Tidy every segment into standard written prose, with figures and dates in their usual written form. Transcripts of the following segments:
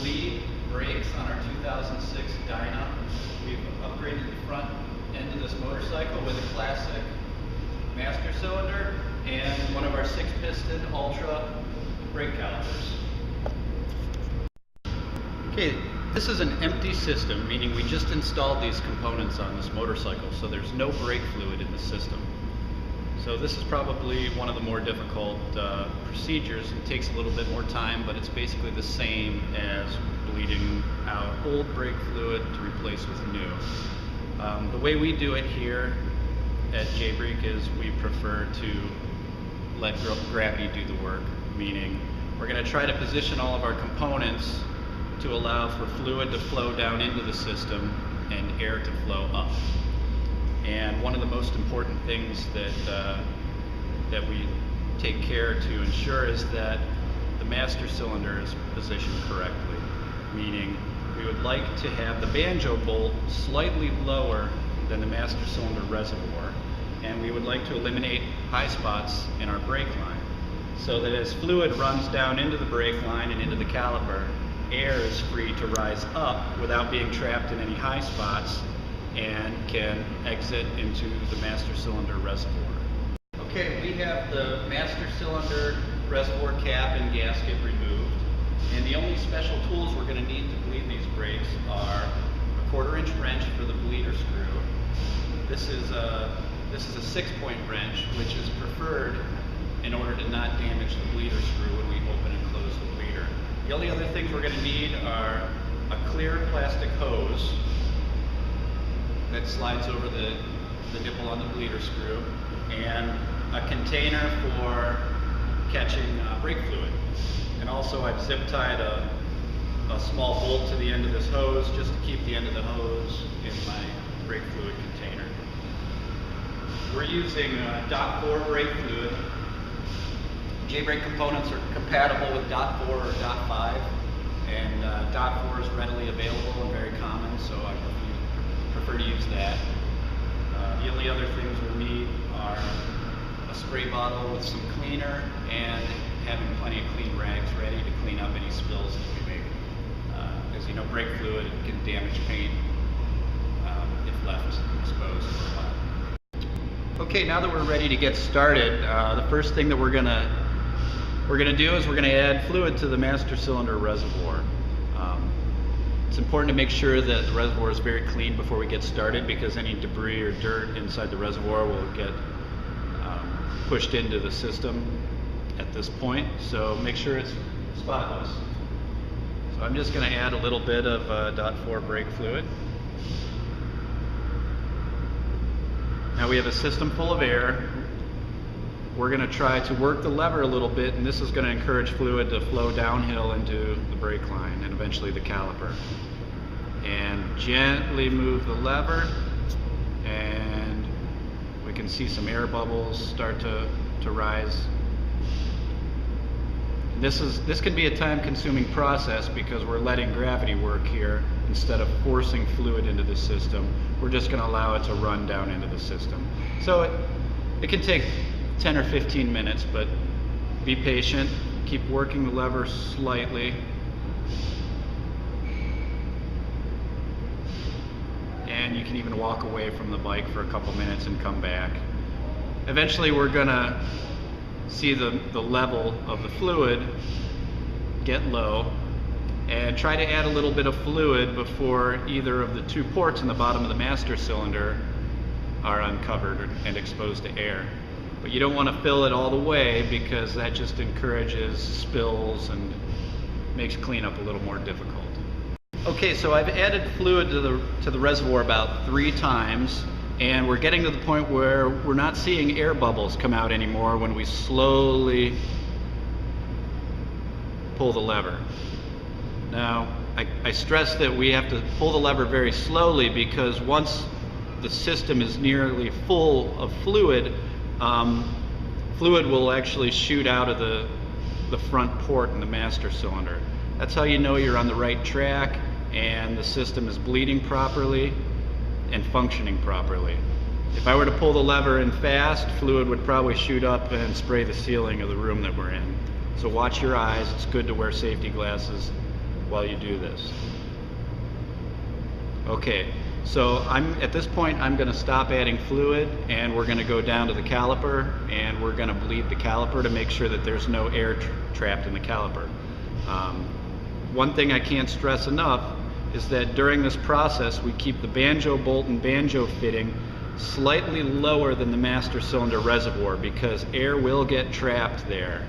bleed brakes on our 2006 Dyna. We've upgraded the front end of this motorcycle with a classic master cylinder and one of our 6-piston Ultra brake calipers. Okay, this is an empty system, meaning we just installed these components on this motorcycle, so there's no brake fluid in the system. So this is probably one of the more difficult procedures. It takes a little bit more time, but it's basically the same as bleeding out old brake fluid to replace with new. The way we do it here at JayBrake is we prefer to let gravity do the work, meaning we're going to try to position all of our components to allow for fluid to flow down into the system and air to flow up. And one of the most important things that we take care to ensure is that the master cylinder is positioned correctly, meaning we would like to have the banjo bolt slightly lower than the master cylinder reservoir, and we would like to eliminate high spots in our brake line so that as fluid runs down into the brake line and into the caliper, air is free to rise up without being trapped in any high spots and can exit into the master cylinder reservoir. Okay, we have the master cylinder reservoir cap and gasket removed, and the only special tools we're going to need to bleed these brakes are a 1/4-inch wrench for the bleeder screw. This is a 6-point wrench, which is preferred in order to not damage the bleeder screw when we open and close the bleeder. The only other things we're going to need are a clear plastic hose that slides over the nipple on the bleeder screw, and a container for catching brake fluid. And also I've zip tied a small bolt to the end of this hose just to keep the end of the hose in my brake fluid container. We're using .4 brake fluid. JayBrake components are compatible with .4 or .5, and .4 is readily available and very common, so I prefer to use that. The only other things we'll need are a spray bottle with some cleaner and having plenty of clean rags ready to clean up any spills that we make. As you know, brake fluid can damage paint if left exposed for a while. Okay, now that we're ready to get started, the first thing that we're gonna do is we're gonna add fluid to the master cylinder reservoir. It's important to make sure that the reservoir is very clean before we get started, because any debris or dirt inside the reservoir will get pushed into the system at this point. So make sure it's spotless. So I'm just going to add a little bit of .4 brake fluid. Now we have a system full of air. We're going to try to work the lever a little bit, and this is going to encourage fluid to flow downhill into the brake line and eventually the caliper. And gently move the lever, and we can see some air bubbles start to rise. This can be a time-consuming process because we're letting gravity work here instead of forcing fluid into the system. We're just going to allow it to run down into the system. So it can take 10 or 15 minutes, but be patient. Keep working the lever slightly. And you can even walk away from the bike for a couple minutes and come back. Eventually we're going to see the level of the fluid get low, and try to add a little bit of fluid before either of the 2 ports in the bottom of the master cylinder are uncovered and exposed to air. But you don't want to fill it all the way, because that just encourages spills and makes cleanup a little more difficult. Okay, so I've added fluid to the reservoir about 3 times, and we're getting to the point where we're not seeing air bubbles come out anymore when we slowly pull the lever. Now, I stress that we have to pull the lever very slowly, because once the system is nearly full of fluid, fluid will actually shoot out of the front port in the master cylinder. That's how you know you're on the right track and the system is bleeding properly and functioning properly. If I were to pull the lever in fast, fluid would probably shoot up and spray the ceiling of the room that we're in. So watch your eyes. It's good to wear safety glasses while you do this. Okay, so at this point I'm going to stop adding fluid, and we're going to go down to the caliper, and we're going to bleed the caliper to make sure that there's no air trapped in the caliper. One thing I can't stress enough is that during this process we keep the banjo bolt and banjo fitting slightly lower than the master cylinder reservoir, because air will get trapped there.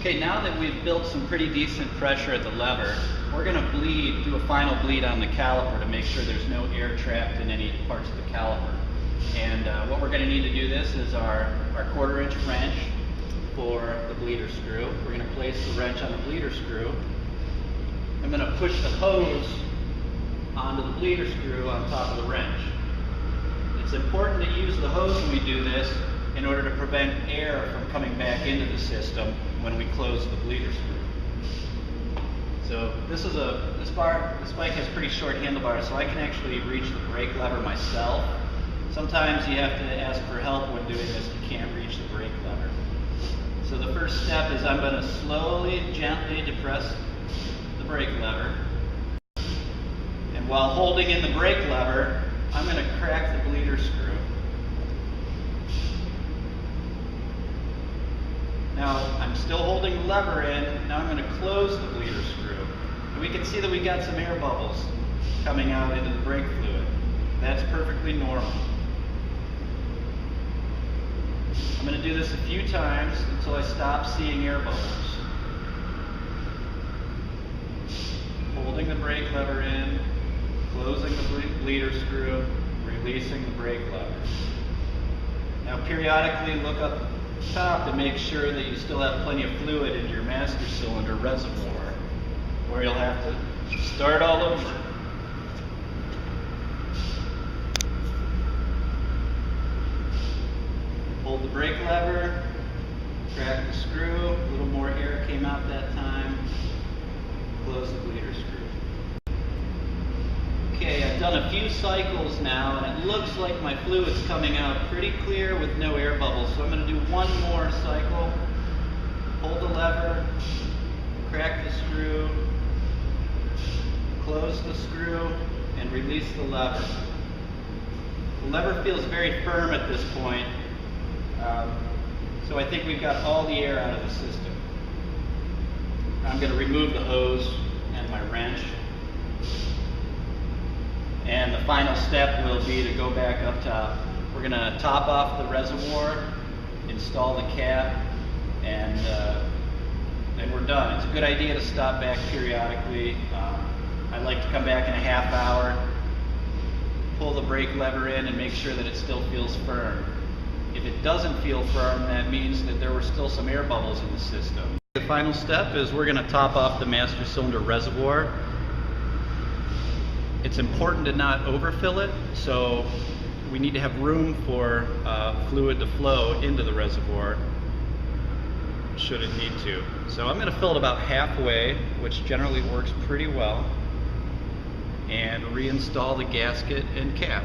Okay, now that we've built some pretty decent pressure at the lever, we're going to do a final bleed on the caliper to make sure there's no air trapped in any parts of the caliper. And what we're going to need to do this is our 1/4 inch wrench for the bleeder screw. We're going to place the wrench on the bleeder screw. I'm going to push the hose onto the bleeder screw on top of the wrench. It's important to use the hose when we do this in order to prevent air from coming back into the system when we close the bleeder screw. So this bike has pretty short handlebars, so I can actually reach the brake lever myself. Sometimes you have to ask for help when doing this if you can't reach the brake lever. So the first step is I'm going to slowly, gently depress the brake lever. And while holding in the brake lever, I'm going to crack the bleeder screw. Now, I'm still holding the lever in. Now I'm going to close the bleeder screw. And we can see that we got some air bubbles coming out into the brake fluid. That's perfectly normal. I'm going to do this a few times until I stop seeing air bubbles. Holding the brake lever in, closing the bleeder screw, releasing the brake lever. Now periodically look up top to make sure that you still have plenty of fluid in your master cylinder reservoir, or you'll have to start all over. Hold the brake lever, crack the screw, a little more air came out that time, close the bleeder screw. Okay, I've done a few cycles now, and it looks like my fluid's coming out pretty clear with no air bubbles. So I'm going to do one more cycle. Hold the lever, crack the screw, close the screw, and release the lever. The lever feels very firm at this point, so I think we've got all the air out of the system. I'm going to remove the hose and my wrench. And the final step will be to go back up top. We're going to top off the reservoir, install the cap, and then we're done. It's a good idea to stop back periodically. I like to come back in a half hour, pull the brake lever in, and make sure that it still feels firm. If it doesn't feel firm, that means that there were still some air bubbles in the system. The final step is we're going to top off the master cylinder reservoir. It's important to not overfill it, so we need to have room for fluid to flow into the reservoir should it need to. So I'm going to fill it about halfway, which generally works pretty well, and reinstall the gasket and cap.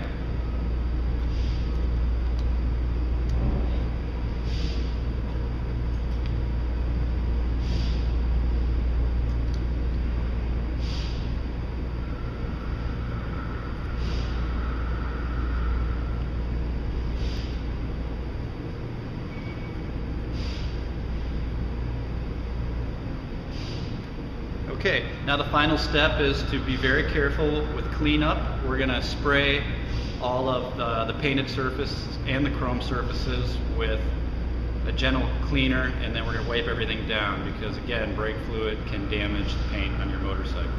Okay, now the final step is to be very careful with cleanup. We're going to spray all of the painted surface and the chrome surfaces with a gentle cleaner, and then we're going to wipe everything down because, again, brake fluid can damage the paint on your motorcycle.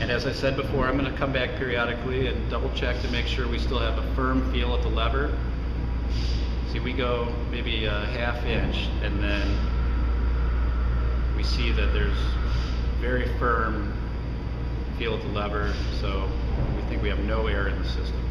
And as I said before, I'm going to come back periodically and double check to make sure we still have a firm feel at the lever. See, we go maybe a ½ inch, and then we see that there's very firm feel at the lever, so we think we have no air in the system.